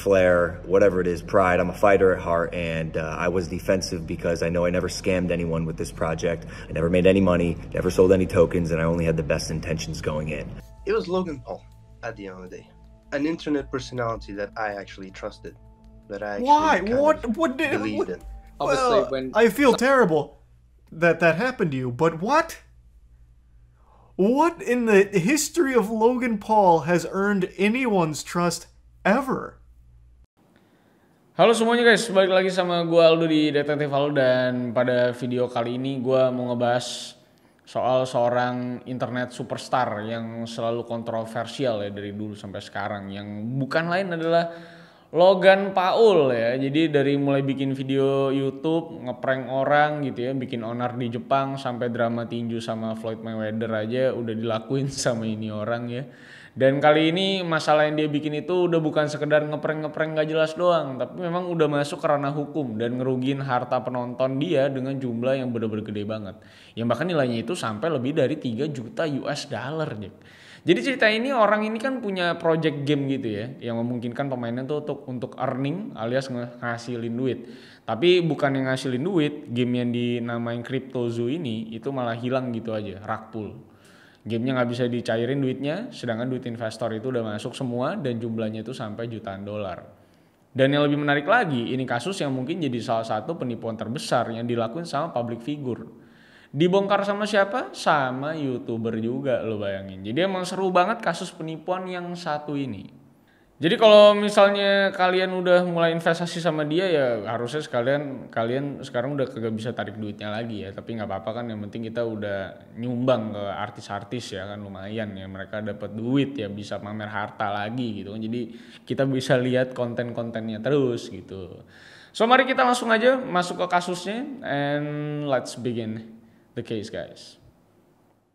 flair, whatever it is, pride. I'm a fighter at heart, and I was defensive because I know I never scammed anyone with this project. I never made any money, never sold any tokens, and I only had the best intentions going in. It was Logan Paul at the end of the day, an internet personality that I actually trusted, that I actually believed in. Obviously, well, I feel terrible that happened to you, but what? What in the history of Logan Paul has earned anyone's trust ever? Halo semuanya guys, balik lagi sama gue Aldo di Detektif Aldo, dan pada video kali ini gue mau ngebahas soal seorang internet superstar yang selalu kontroversial ya dari dulu sampai sekarang, yang bukan lain adalah Logan Paul ya. Jadi dari mulai bikin video YouTube, ngeprank orang gitu ya, bikin onar di Jepang, sampai drama tinju sama Floyd Mayweather aja udah dilakuin sama ini orang ya. Dan kali ini masalah yang dia bikin itu udah bukan sekedar ngeprank gak jelas doang, tapi memang udah masuk ke ranah hukum dan ngerugiin harta penonton dia dengan jumlah yang bener-bener gede banget. Yang bahkan nilainya itu sampai lebih dari 3 juta US dollar nih. Jadi cerita ini, orang ini kan punya project game gitu ya, yang memungkinkan pemainnya tuh untuk earning alias ngasilin duit. Tapi bukan yang ngasilin duit, game yang dinamain CryptoZoo ini itu malah hilang gitu aja, rug pull. Gamenya nggak bisa dicairin duitnya, sedangkan duit investor itu udah masuk semua dan jumlahnya itu sampai jutaan dolar. Dan yang lebih menarik lagi, ini kasus yang mungkin jadi salah satu penipuan terbesar yang dilakuin sama public figure. Dibongkar sama siapa? Sama YouTuber juga, lo bayangin. Jadi emang seru banget kasus penipuan yang satu ini. Jadi kalau misalnya kalian udah mulai investasi sama dia, ya harusnya kalian sekarang udah kagak bisa tarik duitnya lagi ya. Tapi nggak apa-apa kan, yang penting kita udah nyumbang ke artis-artis ya kan, lumayan ya, mereka dapat duit ya, bisa pamer harta lagi gitu kan. Jadi kita bisa lihat konten-kontennya terus gitu. So mari kita langsung aja masuk ke kasusnya, and let's begin the case, guys.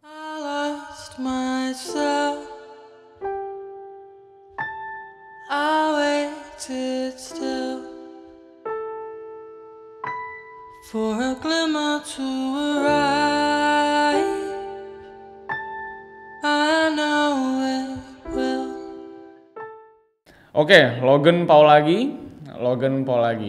I lost myself. I waited still for a glimmer to arrive. I know it will. Oke, Logan Paul lagi.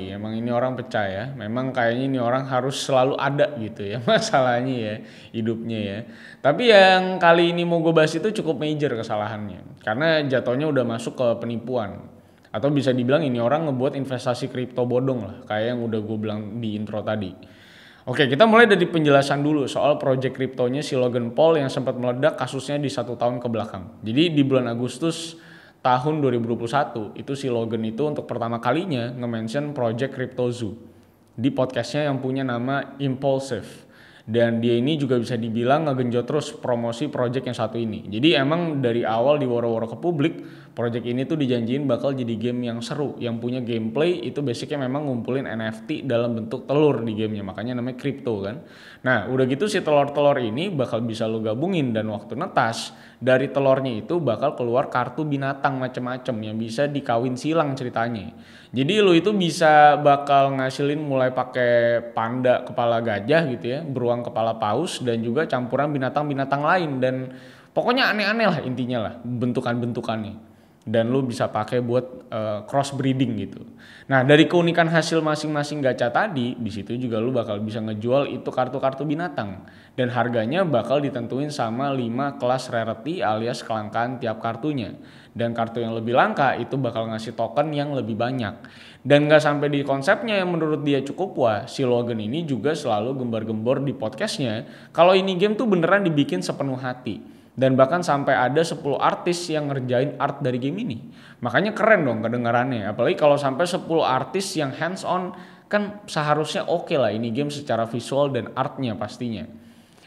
Emang ini orang pecah ya. Memang kayaknya ini orang harus selalu ada gitu ya masalahnya ya, hidupnya ya. Tapi yang kali ini mau gue bahas itu cukup major kesalahannya, karena jatuhnya udah masuk ke penipuan. Atau bisa dibilang ini orang ngebuat investasi kripto bodong lah, kayak yang udah gue bilang di intro tadi. Oke, kita mulai dari penjelasan dulu soal project kriptonya si Logan Paul yang sempat meledak kasusnya di 1 tahun ke belakang. Jadi di bulan Agustus tahun 2021 itu si Logan itu untuk pertama kalinya nge-mention project CryptoZoo di podcastnya yang punya nama Impulsive. Dan dia ini juga bisa dibilang ngegenjot terus promosi project yang satu ini. Jadi emang dari awal diworo-woro ke publik, project ini tuh dijanjiin bakal jadi game yang seru, yang punya gameplay itu basicnya memang ngumpulin NFT dalam bentuk telur di gamenya, makanya namanya crypto kan. Nah udah gitu si telur-telur ini bakal bisa lo gabungin, dan waktu netas dari telurnya itu bakal keluar kartu binatang macem-macem yang bisa dikawin silang ceritanya. Jadi lo itu bisa bakal ngasilin mulai pakai panda kepala gajah gitu ya, beruang kepala paus, dan juga campuran binatang-binatang lain, dan pokoknya aneh-aneh lah intinya lah bentukan-bentukannya. Dan lu bisa pakai buat crossbreeding gitu. Nah dari keunikan hasil masing-masing gacha tadi, di situ juga lu bakal bisa ngejual itu kartu-kartu binatang, dan harganya bakal ditentuin sama 5 kelas rarity alias kelangkaan tiap kartunya. Dan kartu yang lebih langka itu bakal ngasih token yang lebih banyak. Dan gak sampai di konsepnya yang menurut dia cukup wah, si Logan ini juga selalu gembar-gembor di podcastnya kalau ini game tuh beneran dibikin sepenuh hati. Dan bahkan sampai ada 10 artis yang ngerjain art dari game ini. Makanya keren dong kedengarannya. Apalagi kalau sampai 10 artis yang hands on, kan seharusnya oke lah ini game secara visual dan artnya pastinya.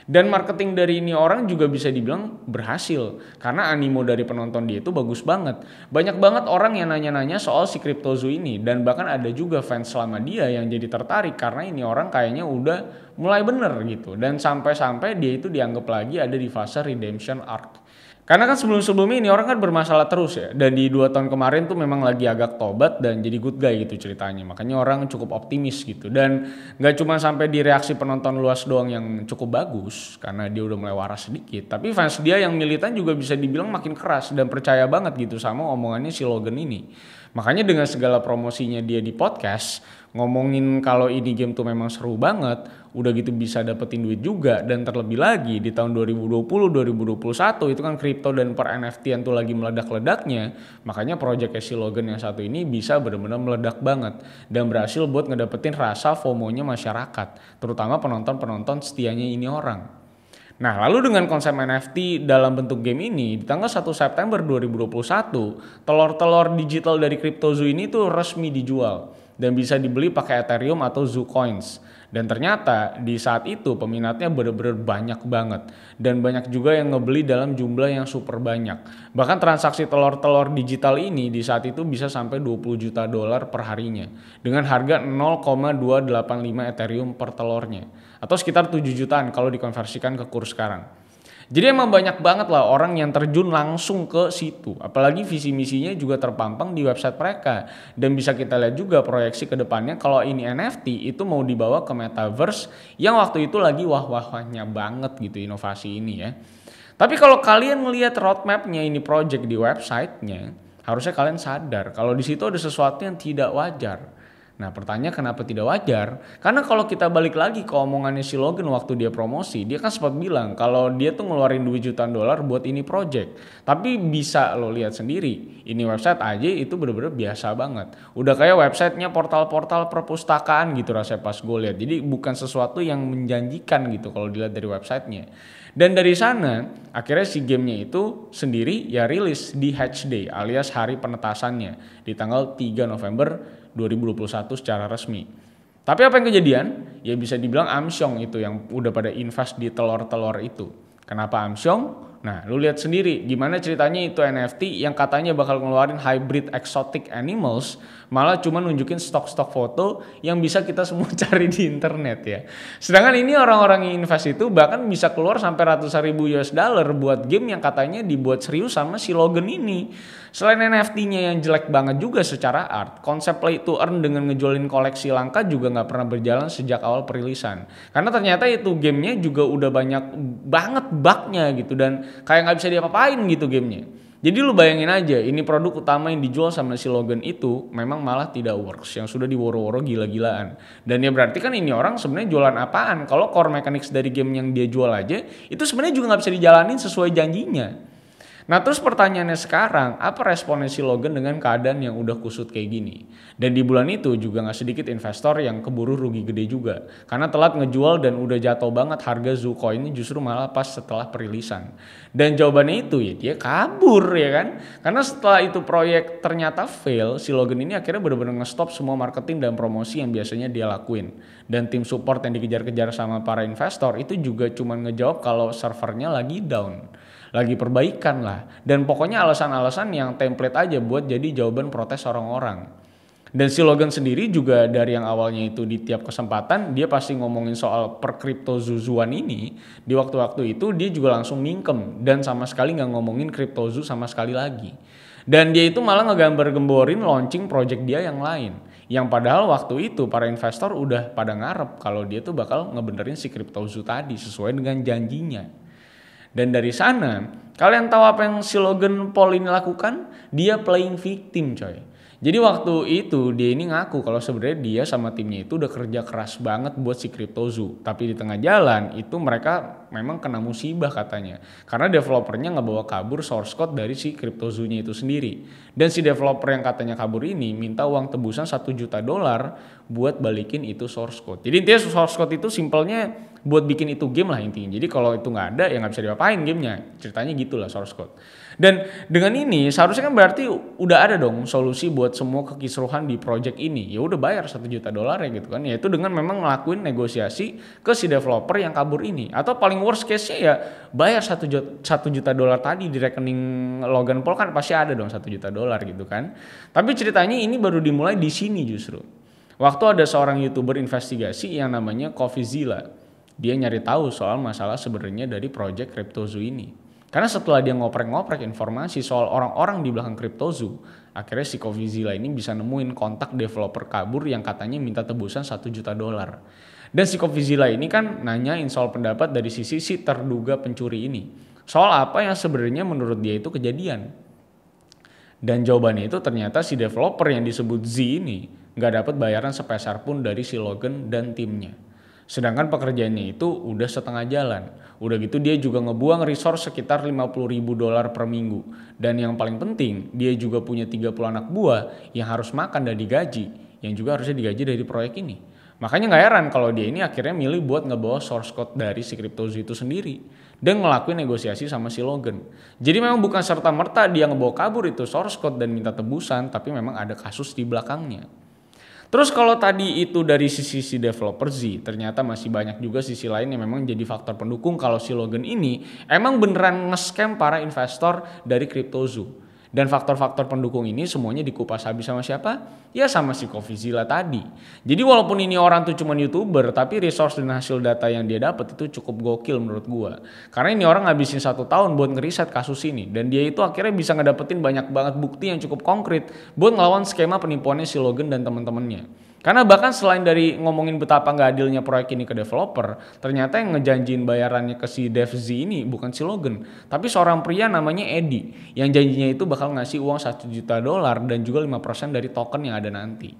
Dan marketing dari ini orang juga bisa dibilang berhasil, karena animo dari penonton dia itu bagus banget. Banyak banget orang yang nanya-nanya soal si CryptoZoo ini, dan bahkan ada juga fans selama dia yang jadi tertarik karena ini orang kayaknya udah mulai bener gitu. Dan sampai-sampai dia itu dianggap lagi ada di fase redemption arc. Karena kan sebelum-sebelumnya ini orang kan bermasalah terus ya. Dan di 2 tahun kemarin tuh memang lagi agak tobat dan jadi good guy gitu ceritanya. Makanya orang cukup optimis gitu. Dan gak cuma sampai di reaksi penonton luas doang yang cukup bagus, karena dia udah mulai waras sedikit. Tapi fans dia yang militan juga bisa dibilang makin keras dan percaya banget gitu sama omongannya si Logan ini. Makanya dengan segala promosinya dia di podcast, ngomongin kalau ini game tuh memang seru banget, udah gitu bisa dapetin duit juga, dan terlebih lagi di tahun 2020-2021 itu kan kripto dan per NFT-an tuh lagi meledak-ledaknya, makanya project si Logan yang satu ini bisa benar-benar meledak banget dan berhasil buat ngedapetin rasa FOMO-nya masyarakat, terutama penonton-penonton setianya ini orang. Nah, lalu dengan konsep NFT dalam bentuk game ini, di tanggal 1 September 2021, telur-telur digital dari CryptoZoo ini tuh resmi dijual dan bisa dibeli pakai Ethereum atau Zoo Coins. Dan ternyata di saat itu peminatnya benar-benar banyak banget. Dan banyak juga yang ngebeli dalam jumlah yang super banyak. Bahkan transaksi telur-telur digital ini di saat itu bisa sampai $20 juta per harinya. Dengan harga 0,285 Ethereum per telurnya. Atau sekitar 7 jutaan kalau dikonversikan ke kurs sekarang. Jadi emang banyak banget lah orang yang terjun langsung ke situ. Apalagi visi misinya juga terpampang di website mereka. Dan bisa kita lihat juga proyeksi ke depannya kalau ini NFT itu mau dibawa ke metaverse yang waktu itu lagi wah-wahnya banget gitu inovasi ini ya. Tapi kalau kalian melihat roadmapnya ini project di websitenya, harusnya kalian sadar kalau di situ ada sesuatu yang tidak wajar. Nah pertanyaan kenapa tidak wajar? Karena kalau kita balik lagi ke omongannya si Logan waktu dia promosi, dia kan sempat bilang kalau dia tuh ngeluarin $2 jutaan buat ini project. Tapi bisa lo lihat sendiri, ini website aja itu bener-bener biasa banget. Udah kayak websitenya portal-portal perpustakaan gitu rasanya pas gue lihat. Jadi bukan sesuatu yang menjanjikan gitu kalau dilihat dari websitenya. Dan dari sana akhirnya si gamenya itu sendiri ya rilis di Hatch Day alias hari penetasannya di tanggal 3 November 2021 secara resmi. Tapi apa yang kejadian? Ya bisa dibilang Amsyong itu yang udah pada invest di telur-telur itu. Kenapa Amsyong? Nah, lu lihat sendiri gimana ceritanya itu NFT yang katanya bakal ngeluarin hybrid exotic animals, malah cuma nunjukin stok-stok foto yang bisa kita semua cari di internet ya. Sedangkan ini orang-orang yang invest itu bahkan bisa keluar sampai ratusan ribu US dollar buat game yang katanya dibuat serius sama si Logan ini. Selain NFT-nya yang jelek banget juga secara art, konsep play to earn dengan ngejualin koleksi langka juga nggak pernah berjalan sejak awal perilisan. Karena ternyata itu gamenya juga udah banyak banget bugnya gitu dan kayak nggak bisa diapa-apain gitu gamenya. Jadi lu bayangin aja, ini produk utama yang dijual sama si Logan itu memang malah tidak works, yang sudah diworo-woro gila-gilaan. Dan ya berarti kan ini orang sebenarnya jualan apaan? Kalau core mechanics dari game yang dia jual aja, itu sebenarnya juga nggak bisa dijalanin sesuai janjinya. Nah terus pertanyaannya sekarang, apa responnya si Logan dengan keadaan yang udah kusut kayak gini? Dan di bulan itu juga gak sedikit investor yang keburu rugi gede juga. Karena telat ngejual dan udah jatuh banget harga Zoo Coin ini justru malah pas setelah perilisan. Dan jawabannya itu ya dia kabur ya kan. Karena setelah itu proyek ternyata fail, si Logan ini akhirnya benar-benar nge-stop semua marketing dan promosi yang biasanya dia lakuin. Dan tim support yang dikejar-kejar sama para investor itu juga cuma ngejawab kalau servernya lagi down. Lagi perbaikan lah. Dan pokoknya alasan-alasan yang template aja buat jadi jawaban protes orang-orang. Dan si Logan sendiri juga dari yang awalnya itu di tiap kesempatan dia pasti ngomongin soal perkriptozuzuan ini. Di waktu-waktu itu dia juga langsung mingkem dan sama sekali gak ngomongin kriptozu sama sekali lagi. Dan dia itu malah ngegambar-gemborin launching project dia yang lain. Yang padahal waktu itu para investor udah pada ngarep kalau dia tuh bakal ngebenerin si kriptozu tadi sesuai dengan janjinya. Dan dari sana, kalian tahu apa yang si Logan Paul ini lakukan? Dia playing victim coy. Jadi waktu itu dia ini ngaku kalau sebenarnya dia sama timnya itu udah kerja keras banget buat si CryptoZoo. Tapi di tengah jalan itu mereka memang kena musibah katanya. Karena developernya ngebawa kabur source code dari si CryptoZoo-nya itu sendiri. Dan si developer yang katanya kabur ini minta uang tebusan $1 juta buat balikin itu source code. Jadi intinya source code itu simpelnya buat bikin itu game lah intinya. Jadi kalau itu nggak ada ya nggak bisa diapain gamenya. Ceritanya gitulah source code. Dan dengan ini seharusnya kan berarti udah ada dong solusi buat semua kekisruhan di project ini. Ya udah bayar $1 juta ya gitu kan. Yaitu dengan memang ngelakuin negosiasi ke si developer yang kabur ini. Atau paling worst case-nya ya bayar $1 juta tadi di rekening Logan Paul kan pasti ada dong $1 juta gitu kan. Tapi ceritanya ini baru dimulai di sini justru. Waktu ada seorang YouTuber investigasi yang namanya CoffeeZilla. Dia nyari tahu soal masalah sebenarnya dari project CryptoZoo ini. Karena setelah dia ngoprek-ngoprek informasi soal orang-orang di belakang CryptoZoo, akhirnya si CoffeeZilla ini bisa nemuin kontak developer kabur yang katanya minta tebusan $1 juta. Dan si CoffeeZilla ini kan nanyain soal pendapat dari sisi si terduga pencuri ini. Soal apa yang sebenarnya menurut dia itu kejadian. Dan jawabannya itu ternyata si developer yang disebut Z ini nggak dapat bayaran sepeser pun dari si Logan dan timnya. Sedangkan pekerjaannya itu udah setengah jalan. Udah gitu dia juga ngebuang resource sekitar $50.000 per minggu. Dan yang paling penting, dia juga punya 30 anak buah yang harus makan dan digaji, yang juga harusnya digaji dari proyek ini. Makanya gak heran kalau dia ini akhirnya milih buat ngebawa source code dari si CryptoZoo itu sendiri dan ngelakuin negosiasi sama si Logan. Jadi memang bukan serta-merta dia ngebawa kabur itu source code dan minta tebusan, tapi memang ada kasus di belakangnya. Terus kalau tadi itu dari sisi developer Z, ternyata masih banyak juga sisi lain yang memang jadi faktor pendukung kalau si Logan ini emang beneran nge-scam para investor dari CryptoZoo. Dan faktor-faktor pendukung ini semuanya dikupas habis sama siapa? Ya sama si CoffeeZilla tadi. Jadi walaupun ini orang tuh cuma YouTuber, tapi resource dan hasil data yang dia dapat itu cukup gokil menurut gua. Karena ini orang ngabisin 1 tahun buat ngeriset kasus ini. Dan dia itu akhirnya bisa ngedapetin banyak banget bukti yang cukup konkret buat ngelawan skema penipuannya si Logan dan teman-temannya. Karena bahkan selain dari ngomongin betapa nggak adilnya proyek ini ke developer, ternyata yang ngejanjiin bayarannya ke si Dev Z ini bukan si Logan, tapi seorang pria namanya Eddie, yang janjinya itu bakal ngasih uang $1 juta dan juga 5% dari token yang ada nanti.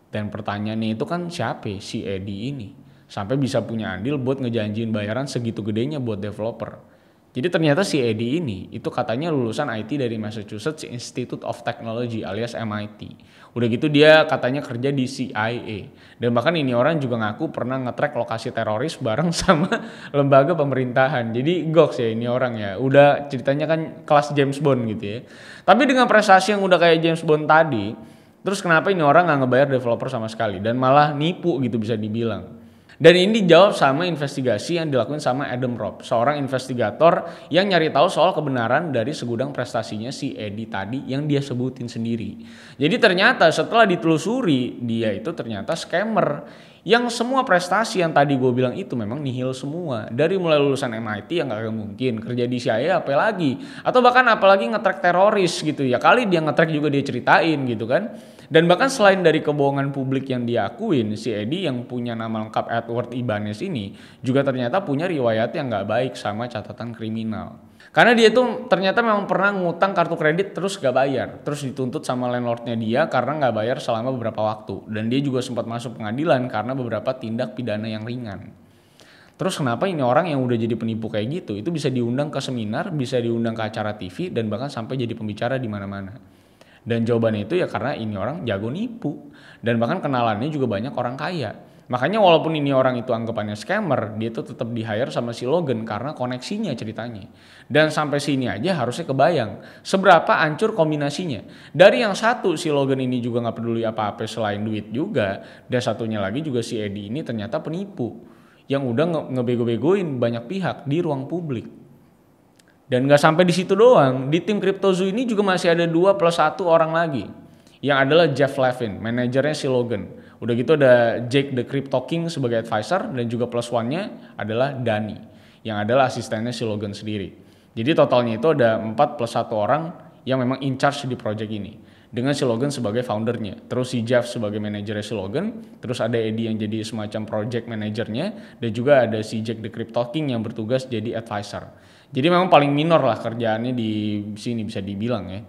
Dan pertanyaannya itu kan siapa si Eddie ini? Sampai bisa punya andil buat ngejanjiin bayaran segitu gedenya buat developer. Jadi ternyata si Eddie ini itu katanya lulusan IT dari Massachusetts Institute of Technology alias MIT. Udah gitu dia katanya kerja di CIA. Dan bahkan ini orang juga ngaku pernah nge-track lokasi teroris bareng sama lembaga pemerintahan. Jadi goks ya ini orang ya. Udah ceritanya kan kelas James Bond gitu ya. Tapi dengan prestasi yang udah kayak James Bond tadi, terus kenapa ini orang gak ngebayar developer sama sekali dan malah nipu gitu bisa dibilang. Dan ini dijawab sama investigasi yang dilakukan sama Adam Robb, seorang investigator yang nyari tahu soal kebenaran dari segudang prestasinya si Eddie tadi yang dia sebutin sendiri. Jadi ternyata setelah ditelusuri, dia itu ternyata scammer. Yang semua prestasi yang tadi gue bilang itu memang nihil semua. Dari mulai lulusan MIT yang gak mungkin, kerja di CIA apa lagi. Atau bahkan apalagi nge-track teroris gitu ya. Kali dia nge-track juga dia ceritain gitu kan. Dan bahkan selain dari kebohongan publik yang dia akuin, si Eddie yang punya nama lengkap Edward Ibanez ini juga ternyata punya riwayat yang gak baik sama catatan kriminal. Karena dia tuh ternyata memang pernah ngutang kartu kredit terus gak bayar. Terus dituntut sama landlordnya dia karena gak bayar selama beberapa waktu. Dan dia juga sempat masuk pengadilan karena beberapa tindak pidana yang ringan. Terus kenapa ini orang yang udah jadi penipu kayak gitu, itu bisa diundang ke seminar, bisa diundang ke acara TV, dan bahkan sampai jadi pembicara di mana-mana. Dan jawabannya itu ya karena ini orang jago nipu. Dan bahkan kenalannya juga banyak orang kaya. Makanya walaupun ini orang itu anggapannya scammer, dia tuh tetap di-hire sama si Logan karena koneksinya ceritanya. Dan sampai sini aja harusnya kebayang seberapa hancur kombinasinya. Dari yang satu si Logan ini juga gak peduli apa-apa selain duit juga. Dan satunya lagi juga si Eddie ini ternyata penipu yang udah ngebego-begoin banyak pihak di ruang publik. Dan gak sampai di situ doang, di tim CryptoZoo ini juga masih ada 2+1 orang lagi. Yang adalah Jeff Levin, manajernya si Logan. Udah gitu ada Jake the Crypto King sebagai advisor, dan juga +1-nya adalah Danny, yang adalah asistennya si Logan sendiri. Jadi totalnya itu ada 4+1 orang yang memang in charge di project ini. Dengan si Logan sebagai foundernya, terus si Jeff sebagai manajernya si Logan, terus ada Eddie yang jadi semacam project manajernya, dan juga ada si Jake the Crypto King yang bertugas jadi advisor. Jadi memang paling minor lah kerjaannya di sini bisa dibilang ya.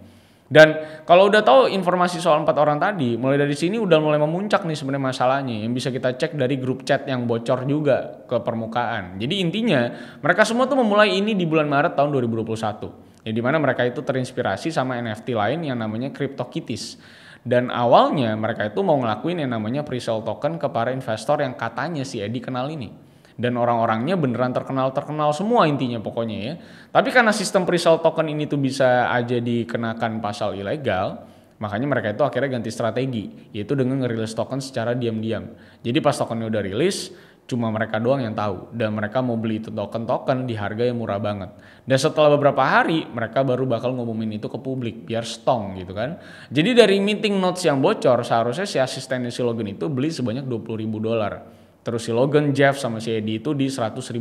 Dan kalau udah tahu informasi soal 4 orang tadi, mulai dari sini udah mulai memuncak nih sebenarnya masalahnya yang bisa kita cek dari grup chat yang bocor juga ke permukaan. Jadi intinya mereka semua tuh memulai ini di bulan Maret tahun 2021. Ya dimana mereka itu terinspirasi sama NFT lain yang namanya CryptoKitties. Dan awalnya mereka itu mau ngelakuin yang namanya pre-sale token ke para investor yang katanya si Eddie kenal ini. Dan orang-orangnya beneran terkenal semua intinya pokoknya ya. Tapi karena sistem pre-sale token ini tuh bisa aja dikenakan pasal ilegal, makanya mereka itu akhirnya ganti strategi, yaitu dengan ngerilis token secara diam-diam. Jadi pas tokennya udah rilis, cuma mereka doang yang tahu, dan mereka mau beli itu token di harga yang murah banget. Dan setelah beberapa hari, mereka baru bakal ngumumin itu ke publik, biar stong gitu kan. Jadi dari meeting notes yang bocor, seharusnya si asistennya si Logan itu beli sebanyak $20.000. Terus si Logan, Jeff, sama si Eddie itu di $100.000.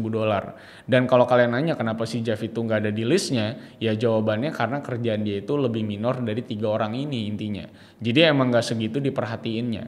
Dan kalau kalian nanya kenapa si Jeff itu nggak ada di listnya, ya jawabannya karena kerjaan dia itu lebih minor dari 3 orang ini intinya. Jadi emang nggak segitu diperhatiinnya.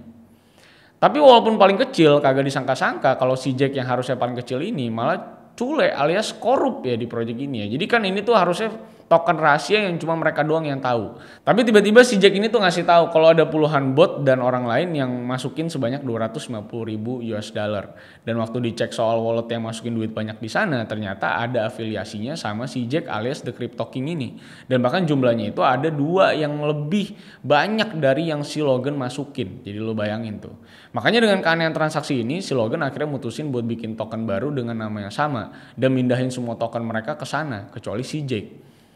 Tapi walaupun paling kecil, kagak disangka-sangka kalau si Jack yang harusnya paling kecil ini malah cule alias korup ya di proyek ini ya. Jadi kan ini tuh harusnya token rahasia yang cuma mereka doang yang tahu. Tapi tiba-tiba si Jack ini tuh ngasih tahu kalau ada puluhan bot dan orang lain yang masukin sebanyak 250.000 US dollar. Dan waktu dicek soal wallet yang masukin duit banyak di sana, ternyata ada afiliasinya sama si Jack alias The Crypto King ini. Dan bahkan jumlahnya itu ada 2 yang lebih banyak dari yang si Logan masukin. Jadi lo bayangin tuh. Makanya dengan keanehan transaksi ini, si Logan akhirnya mutusin buat bikin token baru dengan nama yang sama dan mindahin semua token mereka ke sana, kecuali si Jack.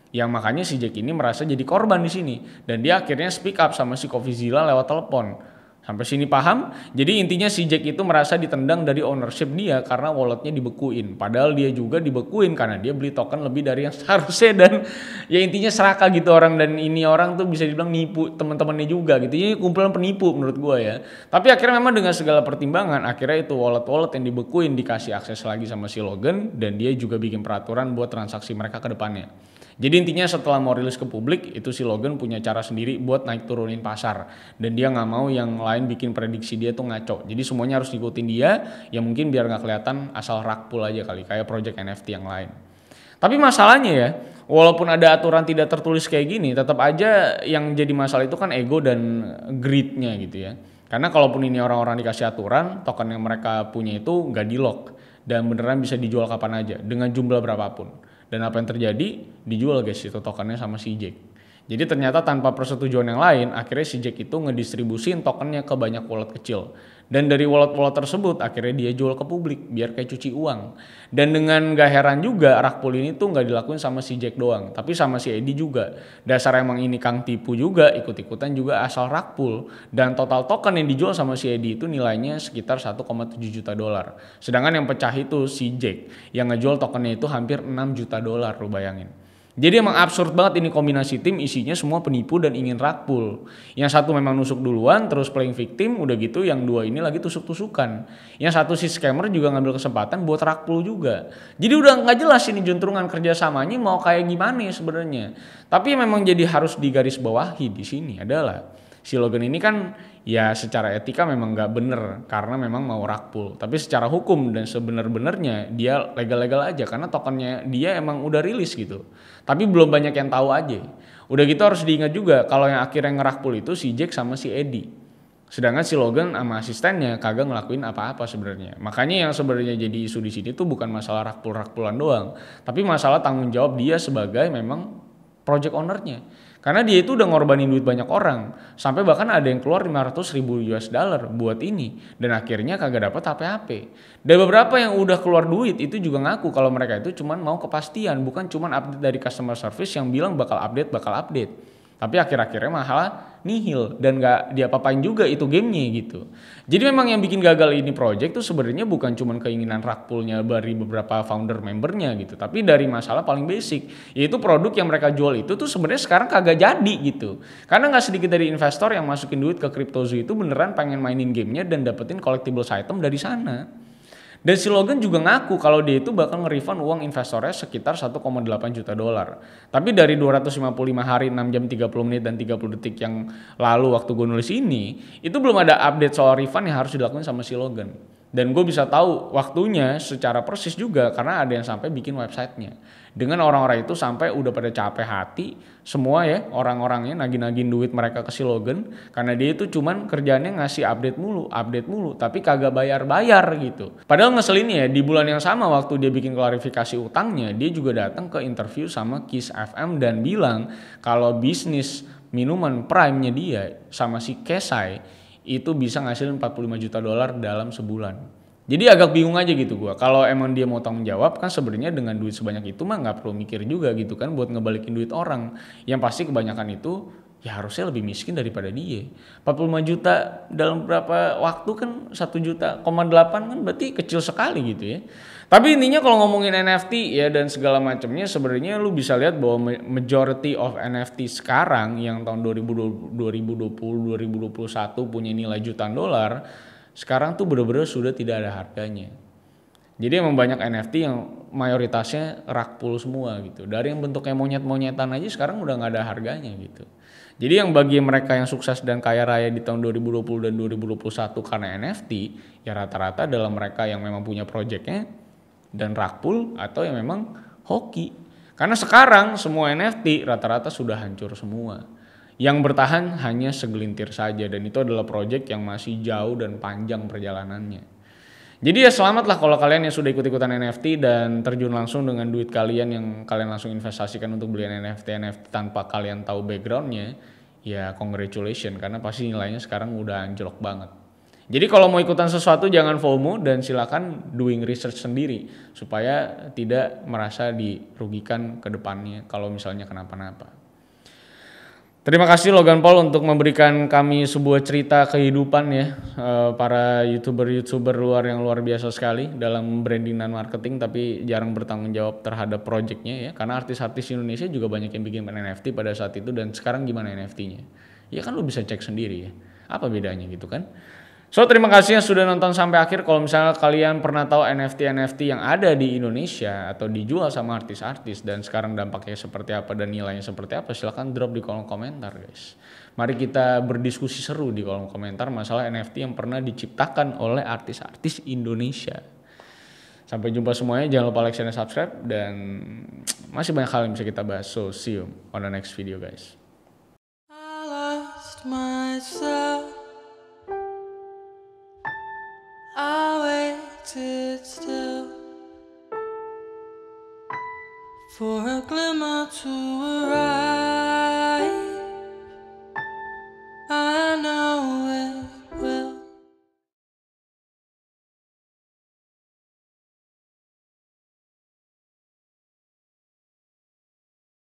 Yang makanya si Jack ini merasa jadi korban di sini dan dia akhirnya speak up sama si CoffeeZilla lewat telepon. Sampai sini paham? Jadi intinya si Jack itu merasa ditendang dari ownership dia karena walletnya dibekuin. Padahal dia juga dibekuin karena dia beli token lebih dari yang seharusnya dan ya intinya serakah gitu orang, dan ini orang tuh bisa dibilang nipu teman-temannya juga gitu. Jadi kumpulan penipu menurut gue ya. Tapi akhirnya memang dengan segala pertimbangan akhirnya itu wallet-wallet yang dibekuin dikasih akses lagi sama si Logan dan dia juga bikin peraturan buat transaksi mereka ke depannya. Jadi intinya setelah mau rilis ke publik, itu si Logan punya cara sendiri buat naik turunin pasar. Dan dia nggak mau yang lain bikin prediksi dia tuh ngaco. Jadi semuanya harus ngikutin dia, ya mungkin biar nggak kelihatan asal rakpul aja kali, kayak project NFT yang lain. Tapi masalahnya ya, walaupun ada aturan tidak tertulis kayak gini, tetap aja yang jadi masalah itu kan ego dan greed-nya gitu ya. Karena kalaupun ini orang-orang dikasih aturan, token yang mereka punya itu nggak di-lock. Dan beneran bisa dijual kapan aja, dengan jumlah berapapun. Dan apa yang terjadi, dijual guys itu tokennya sama si Jack. Jadi ternyata tanpa persetujuan yang lain, akhirnya si Jack itu ngedistribusin tokennya ke banyak wallet kecil. Dan dari wallet-wallet tersebut, akhirnya dia jual ke publik, biar kayak cuci uang. Dan dengan gak heran juga, rakpul ini tuh gak dilakuin sama si Jack doang, tapi sama si Eddie juga. Dasar emang ini Kang tipu juga, ikut-ikutan juga asal rakpul. Dan total token yang dijual sama si Eddie itu nilainya sekitar 1,7 juta dolar. Sedangkan yang pecah itu si Jack, yang ngejual tokennya itu hampir 6 juta dolar, lu bayangin. Jadi emang absurd banget ini kombinasi tim isinya semua penipu dan ingin rakpul. Yang satu memang nusuk duluan terus playing victim, udah gitu yang 2 ini lagi tusuk-tusukan. Yang satu si scammer juga ngambil kesempatan buat rakpul juga. Jadi udah nggak jelas ini juntrungan kerjasamanya mau kayak gimana sebenarnya. Tapi memang jadi harus digarisbawahi di sini adalah si Logan ini kan ya secara etika memang nggak bener karena memang mau rakpul. Tapi secara hukum dan sebenar-benarnya dia legal-legal aja karena tokennya dia emang udah rilis gitu. Tapi belum banyak yang tahu aja. Udah gitu harus diingat juga kalau yang akhirnya ngerakpul itu si Jack sama si Eddie. Sedangkan si Logan sama asistennya kagak ngelakuin apa-apa sebenarnya. Makanya yang sebenarnya jadi isu di sini tuh bukan masalah rakpul-rakpulan doang, tapi masalah tanggung jawab dia sebagai memang project ownernya. Karena dia itu udah ngorbanin duit banyak orang. Sampai bahkan ada yang keluar 500.000 US dollar buat ini. Dan akhirnya kagak dapat apa-apa. Dan beberapa yang udah keluar duit itu juga ngaku kalau mereka itu cuman mau kepastian. Bukan cuman update dari customer service yang bilang bakal update. Tapi akhir-akhirnya malah nihil dan gak diapa-apain juga itu gamenya gitu. Jadi memang yang bikin gagal ini project tuh sebenarnya bukan cuma keinginan rakpulnya dari beberapa founder membernya gitu, tapi dari masalah paling basic, yaitu produk yang mereka jual itu tuh sebenarnya sekarang kagak jadi gitu. Karena gak sedikit dari investor yang masukin duit ke CryptoZoo itu beneran pengen mainin gamenya dan dapetin collectibles item dari sana. Dan si Logan juga ngaku kalau dia itu bakal nge-refund uang investornya sekitar 1,8 juta dolar. Tapi dari 255 hari, 6 jam 30 menit dan 30 detik yang lalu waktu gue nulis ini, itu belum ada update soal refund yang harus dilakukan sama si Logan. Dan gue bisa tahu waktunya secara persis juga karena ada yang sampai bikin websitenya. Dengan orang-orang itu sampai udah pada capek hati semua ya orang-orangnya nagih-nagihin duit mereka ke si Logan karena dia itu cuman kerjaannya ngasih update mulu tapi kagak bayar-bayar gitu. Padahal ngeselinnya ya di bulan yang sama waktu dia bikin klarifikasi utangnya dia juga datang ke interview sama Kiss FM dan bilang kalau bisnis minuman prime-nya dia sama si Kesai itu bisa ngasilin 45 juta dolar dalam sebulan. Jadi agak bingung aja gitu gua. Kalau emang dia mau tanggung jawab kan sebenarnya dengan duit sebanyak itu mah nggak perlu mikir juga gitu kan buat ngebalikin duit orang. Yang pasti kebanyakan itu ya harusnya lebih miskin daripada dia. 45 juta dalam berapa waktu kan 1,8 juta kan berarti kecil sekali gitu ya. Tapi intinya kalau ngomongin NFT ya dan segala macamnya sebenarnya lu bisa lihat bahwa majority of NFT sekarang yang tahun 2020 2021 punya nilai jutaan dolar sekarang tuh bener-bener sudah tidak ada harganya. Jadi emang banyak NFT yang mayoritasnya rakpul semua gitu. Dari yang bentuknya monyet-monyetan aja sekarang udah gak ada harganya gitu. Jadi yang bagi mereka yang sukses dan kaya raya di tahun 2020 dan 2021 karena NFT, ya rata-rata adalah mereka yang memang punya projectnya dan rakpul atau yang memang hoki. Karena sekarang semua NFT rata-rata sudah hancur semua. Yang bertahan hanya segelintir saja dan itu adalah project yang masih jauh dan panjang perjalanannya. Jadi ya selamatlah kalau kalian yang sudah ikut-ikutan NFT dan terjun langsung dengan duit kalian yang kalian langsung investasikan untuk beli NFT tanpa kalian tahu backgroundnya. Ya congratulations karena pasti nilainya sekarang udah anjlok banget. Jadi kalau mau ikutan sesuatu jangan FOMO dan silakan doing research sendiri supaya tidak merasa dirugikan ke depannya kalau misalnya kenapa-napa. Terima kasih Logan Paul untuk memberikan kami sebuah cerita kehidupan ya para YouTuber luar yang luar biasa sekali dalam branding dan marketing tapi jarang bertanggung jawab terhadap projectnya ya karena artis-artis Indonesia juga banyak yang bikin NFT pada saat itu dan sekarang gimana NFT-nya? Ya kan lu bisa cek sendiri ya. Apa bedanya gitu kan? So terima kasih yang sudah nonton sampai akhir. Kalau misalnya kalian pernah tahu NFT yang ada di Indonesia atau dijual sama artis-artis dan sekarang dampaknya seperti apa dan nilainya seperti apa, silahkan drop di kolom komentar guys. Mari kita berdiskusi seru di kolom komentar masalah NFT yang pernah diciptakan oleh artis-artis Indonesia. Sampai jumpa semuanya, jangan lupa like, share, dan subscribe dan masih banyak hal yang bisa kita bahas. So see you on the next video guys. I lost myself. I waited still for a glimmer to arrive.